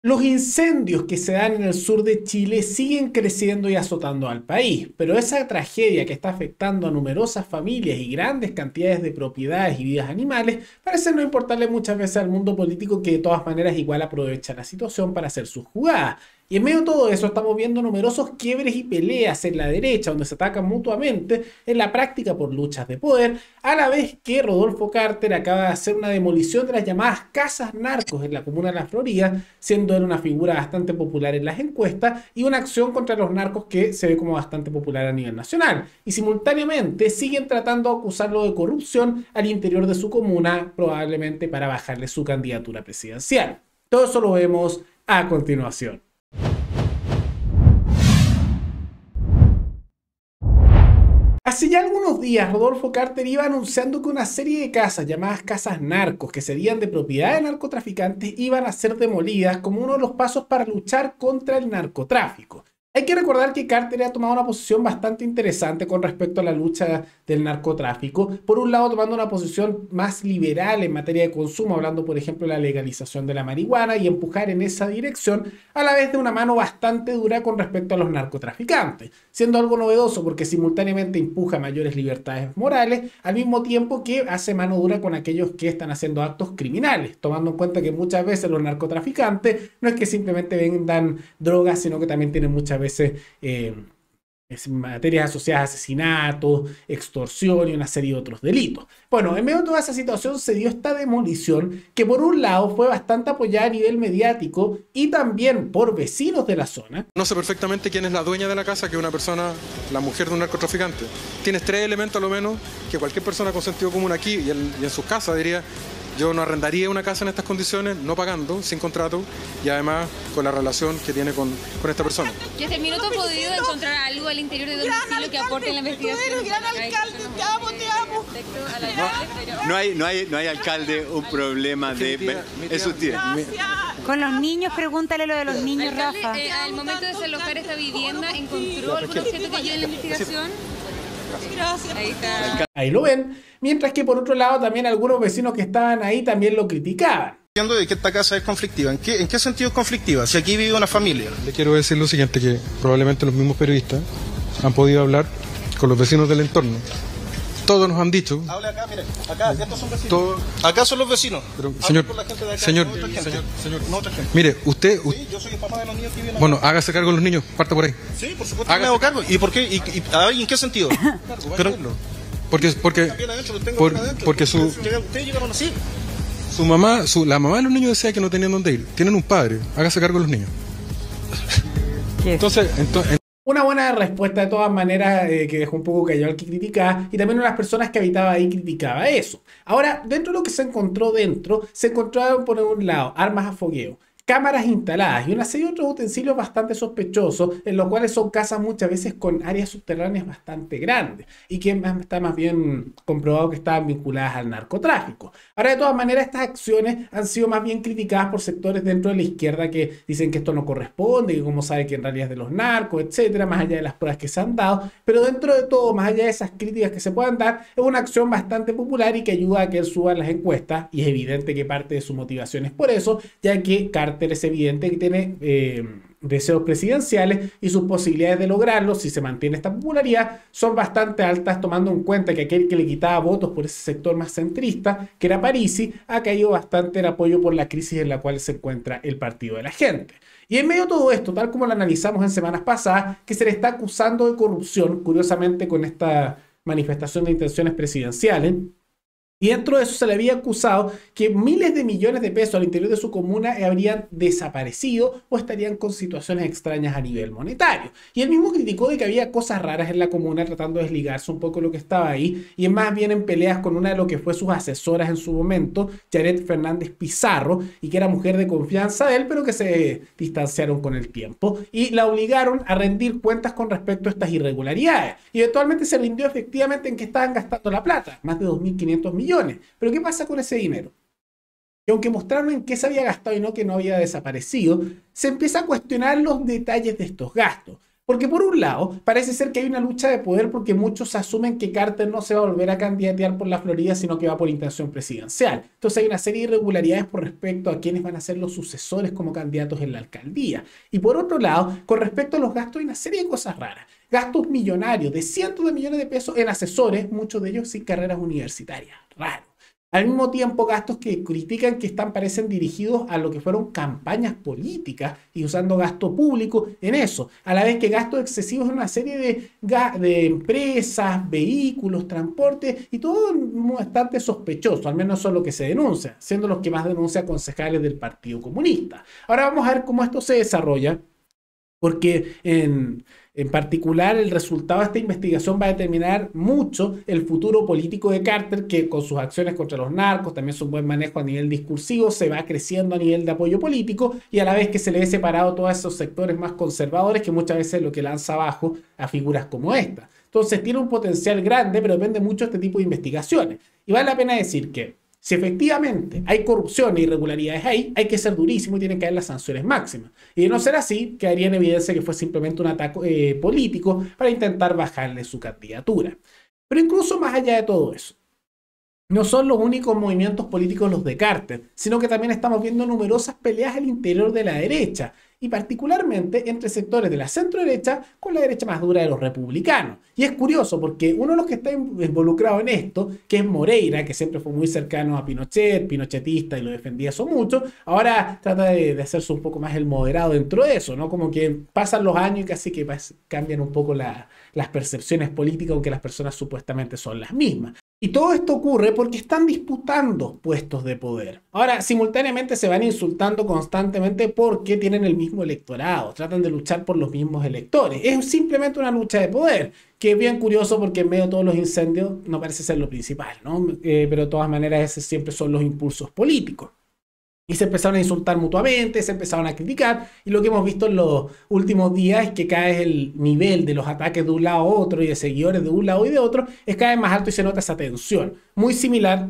Los incendios que se dan en el sur de Chile siguen creciendo y azotando al país, pero esa tragedia que está afectando a numerosas familias y grandes cantidades de propiedades y vidas animales parece no importarle muchas veces al mundo político, que de todas maneras igual aprovecha la situación para hacer sus jugadas. Y en medio de todo eso estamos viendo numerosos quiebres y peleas en la derecha, donde se atacan mutuamente en la práctica por luchas de poder, a la vez que Rodolfo Carter acaba de hacer una demolición de las llamadas casas narcos en la comuna de La Florida, siendo él una figura bastante popular en las encuestas y una acción contra los narcos que se ve como bastante popular a nivel nacional. Y simultáneamente siguen tratando de acusarlo de corrupción al interior de su comuna, probablemente para bajarle su candidatura presidencial. Todo eso lo vemos a continuación. Hace ya algunos días, Rodolfo Carter iba anunciando que una serie de casas llamadas casas narcos, que serían de propiedad de narcotraficantes, iban a ser demolidas como uno de los pasos para luchar contra el narcotráfico. Hay que recordar que Carter ha tomado una posición bastante interesante con respecto a la lucha del narcotráfico. Por un lado, tomando una posición más liberal en materia de consumo, hablando por ejemplo de la legalización de la marihuana y empujar en esa dirección, a la vez de una mano bastante dura con respecto a los narcotraficantes, siendo algo novedoso porque simultáneamente empuja mayores libertades morales, al mismo tiempo que hace mano dura con aquellos que están haciendo actos criminales, tomando en cuenta que muchas veces los narcotraficantes no es que simplemente vendan drogas, sino que también tienen muchas veces materias asociadas a asesinatos, extorsión y una serie de otros delitos. Bueno, en medio de toda esa situación se dio esta demolición que por un lado fue bastante apoyada a nivel mediático y también por vecinos de la zona. No sé perfectamente quién es la dueña de la casa, que es una persona, la mujer de un narcotraficante. Tienes tres elementos a lo menos que cualquier persona con sentido común aquí y en sus casas diría: yo no arrendaría una casa en estas condiciones, no pagando, sin contrato, y además con la relación que tiene con esta persona. ¿Y hasta el minuto ha podido encontrar algo al interior de domicilio que aporte en la investigación? Gran alcalde, te amo, te amo. No hay alcalde, un problema de... Es usted. Con los niños, pregúntale lo de los niños, Alcalde, Rafa. al momento de desalojar esta vivienda, ¿encontró algún objeto que ayude en la investigación? Gracias. Ahí está. Ahí lo ven, mientras que por otro lado también algunos vecinos que estaban ahí también lo criticaban. Entiendo de que esta casa es conflictiva. ¿En qué sentido es conflictiva? Si aquí vive una familia. Le quiero decir lo siguiente, que probablemente los mismos periodistas han podido hablar con los vecinos del entorno. Todos nos han dicho... Hable acá, mire, acá, estos son vecinos. Acá son los vecinos. Pero, señor, mire, usted... Sí, yo soy el papá de los niños que viven acá. Bueno, hágase cargo de los niños, parta por ahí. Sí, por supuesto que me hago cargo. ¿Y por qué? ¿En qué sentido? Pero, porque ustedes llegaron así. su mamá, la mamá de los niños decía que no tenían dónde ir. Tienen un padre, hágase cargo de los niños. Entonces Una buena respuesta de todas maneras, que dejó un poco callado al que criticaba, y también una de las personas que habitaba ahí criticaba eso. Ahora, dentro de lo que se encontraron por un lado armas a fogueo, cámaras instaladas y una serie de otros utensilios bastante sospechosos, en los cuales son casas muchas veces con áreas subterráneas bastante grandes y que está más bien comprobado que estaban vinculadas al narcotráfico. Ahora, de todas maneras, estas acciones han sido más bien criticadas por sectores dentro de la izquierda que dicen que esto no corresponde, que como sabe que en realidad es de los narcos, etcétera, más allá de las pruebas que se han dado, pero dentro de todo, más allá de esas críticas que se puedan dar, es una acción bastante popular y que ayuda a que él suba en las encuestas, y es evidente que parte de su motivación es por eso, ya que Carter es evidente que tiene deseos presidenciales y sus posibilidades de lograrlo, si se mantiene esta popularidad, son bastante altas, tomando en cuenta que aquel que le quitaba votos por ese sector más centrista, que era Parisi, ha caído bastante en apoyo por la crisis en la cual se encuentra el Partido de la Gente. Y en medio de todo esto, tal como lo analizamos en semanas pasadas, que se le está acusando de corrupción, curiosamente con esta manifestación de intenciones presidenciales. Y dentro de eso se le había acusado que miles de millones de pesos al interior de su comuna habrían desaparecido o estarían con situaciones extrañas a nivel monetario. Y él mismo criticó de que había cosas raras en la comuna, tratando de desligarse un poco de lo que estaba ahí, y es más bien en peleas con una de lo que fue sus asesoras en su momento, Janet Fernández Pizarro, y que era mujer de confianza de él, pero que se distanciaron con el tiempo y la obligaron a rendir cuentas con respecto a estas irregularidades. Y eventualmente se rindió efectivamente en que estaban gastando la plata, más de 2.500 millones. Pero ¿qué pasa con ese dinero? Y aunque mostraron en qué se había gastado y no que no había desaparecido, se empieza a cuestionar los detalles de estos gastos. Porque por un lado, parece ser que hay una lucha de poder porque muchos asumen que Carter no se va a volver a candidatear por la Florida, sino que va por intención presidencial. Entonces hay una serie de irregularidades por respecto a quiénes van a ser los sucesores como candidatos en la alcaldía. Y por otro lado, con respecto a los gastos, hay una serie de cosas raras. Gastos millonarios de cientos de millones de pesos en asesores, muchos de ellos sin carreras universitarias. Raro. Al mismo tiempo, gastos que critican que parecen dirigidos a lo que fueron campañas políticas y usando gasto público en eso. A la vez que gastos excesivos en una serie de empresas, vehículos, transporte y todo bastante sospechoso. Al menos eso es lo que se denuncia, siendo los que más denuncian concejales del Partido Comunista. Ahora vamos a ver cómo esto se desarrolla, porque en particular, el resultado de esta investigación va a determinar mucho el futuro político de Carter, que con sus acciones contra los narcos, también su buen manejo a nivel discursivo, se va creciendo a nivel de apoyo político y a la vez que se le ve separado todos esos sectores más conservadores que muchas veces es lo que lanza abajo a figuras como esta. Entonces tiene un potencial grande, pero depende mucho de este tipo de investigaciones. Y vale la pena decir que si efectivamente hay corrupción e irregularidades ahí, hay que ser durísimo y tienen que haber las sanciones máximas. Y de no ser así, quedaría en evidencia que fue simplemente un ataque político para intentar bajarle su candidatura. Pero incluso más allá de todo eso, no son los únicos movimientos políticos los de Carter, sino que también estamos viendo numerosas peleas al interior de la derecha, y particularmente entre sectores de la centro derecha con la derecha más dura de los republicanos. Y es curioso porque uno de los que está involucrado en esto, que es Moreira, que siempre fue muy cercano a Pinochet, pinochetista y lo defendía eso mucho, ahora trata de hacerse un poco más el moderado dentro de eso, ¿no? Como que pasan los años y casi que cambian un poco las percepciones políticas, aunque las personas supuestamente son las mismas. Y todo esto ocurre porque están disputando puestos de poder. Ahora, simultáneamente se van insultando constantemente porque tienen el mismo electorado, tratan de luchar por los mismos electores. Es simplemente una lucha de poder, que es bien curioso porque en medio de todos los incendios no parece ser lo principal, ¿no? Pero de todas maneras esos siempre son los impulsos políticos. Y se empezaron a insultar mutuamente, se empezaron a criticar, y lo que hemos visto en los últimos días es que cada vez el nivel de los ataques de un lado a otro y de seguidores de un lado y de otro es cada vez más alto y se nota esa tensión. Muy similar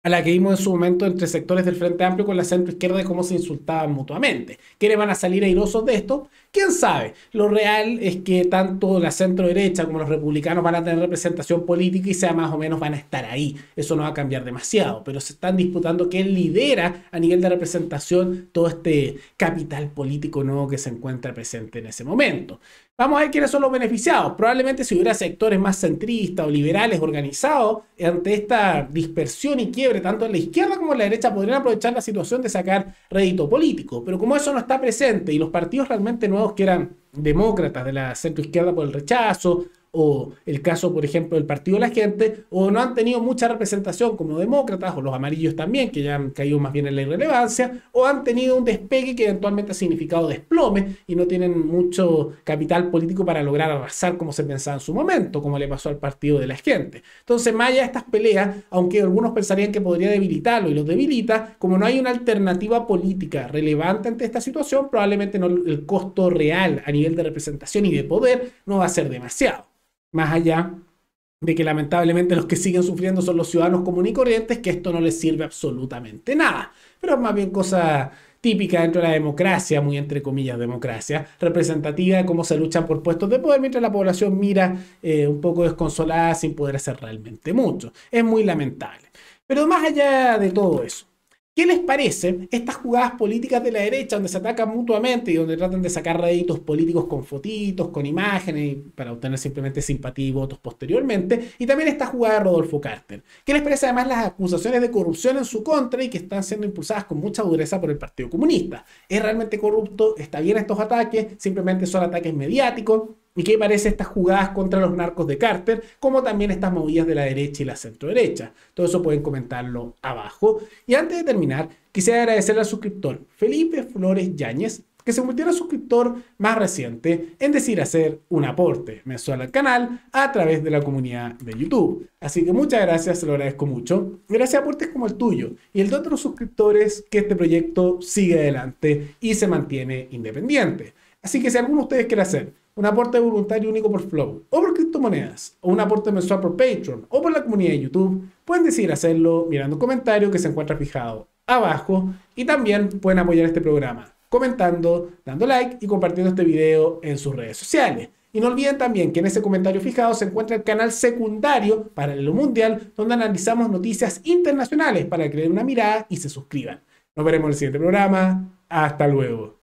a la que vimos en su momento entre sectores del Frente Amplio con la centro izquierda de cómo se insultaban mutuamente. ¿Quiénes van a salir airosos de esto? ¿Quién sabe? Lo real es que tanto la centro derecha como los republicanos van a tener representación política y sea más o menos van a estar ahí. Eso no va a cambiar demasiado, pero se están disputando quién lidera a nivel de representación todo este capital político nuevo que se encuentra presente en ese momento. Vamos a ver quiénes son los beneficiados. Probablemente si hubiera sectores más centristas o liberales organizados ante esta dispersión y quiebre tanto en la izquierda como en la derecha podrían aprovechar la situación de sacar rédito político. Pero como eso no está presente y los partidos realmente nuevos que eran demócratas de la centroizquierda por el rechazo, o el caso, por ejemplo, del Partido de la Gente, o no han tenido mucha representación como demócratas, o los amarillos también, que ya han caído más bien en la irrelevancia, o han tenido un despegue que eventualmente ha significado desplome y no tienen mucho capital político para lograr arrasar como se pensaba en su momento, como le pasó al Partido de la Gente. Entonces, más allá de estas peleas, aunque algunos pensarían que podría debilitarlo y los debilita, como no hay una alternativa política relevante ante esta situación, probablemente no, el costo real a nivel de representación y de poder no va a ser demasiado. Más allá de que lamentablemente los que siguen sufriendo son los ciudadanos comunes y corrientes, que esto no les sirve absolutamente nada. Pero es más bien cosa típica dentro de la democracia, muy entre comillas democracia, representativa de cómo se luchan por puestos de poder, mientras la población mira un poco desconsolada sin poder hacer realmente mucho. Es muy lamentable. Pero más allá de todo eso, ¿qué les parece estas jugadas políticas de la derecha donde se atacan mutuamente y donde tratan de sacar réditos políticos con fotitos, con imágenes para obtener simplemente simpatía y votos posteriormente? Y también esta jugada de Rodolfo Carter. ¿Qué les parece además las acusaciones de corrupción en su contra y que están siendo impulsadas con mucha dureza por el Partido Comunista? ¿Es realmente corrupto? ¿Está bien estos ataques? ¿Simplemente son ataques mediáticos? ¿Y qué parece estas jugadas contra los narcos de Carter, como también estas movidas de la derecha y la centro-derecha? Todo eso pueden comentarlo abajo. Y antes de terminar, quisiera agradecerle al suscriptor Felipe Flores Yáñez, que se convirtió en el suscriptor más reciente en decidir hacer un aporte mensual al canal a través de la comunidad de YouTube. Así que muchas gracias, se lo agradezco mucho. Gracias a aportes como el tuyo y el de otros suscriptores que este proyecto sigue adelante y se mantiene independiente. Así que si alguno de ustedes quiere hacer un aporte voluntario único por Flow, o por criptomonedas, o un aporte mensual por Patreon, o por la comunidad de YouTube, pueden decidir hacerlo mirando un comentario que se encuentra fijado abajo, y también pueden apoyar este programa comentando, dando like y compartiendo este video en sus redes sociales. Y no olviden también que en ese comentario fijado se encuentra el canal secundario Paralelo Mundial, donde analizamos noticias internacionales para que le den una mirada y se suscriban. Nos veremos en el siguiente programa. Hasta luego.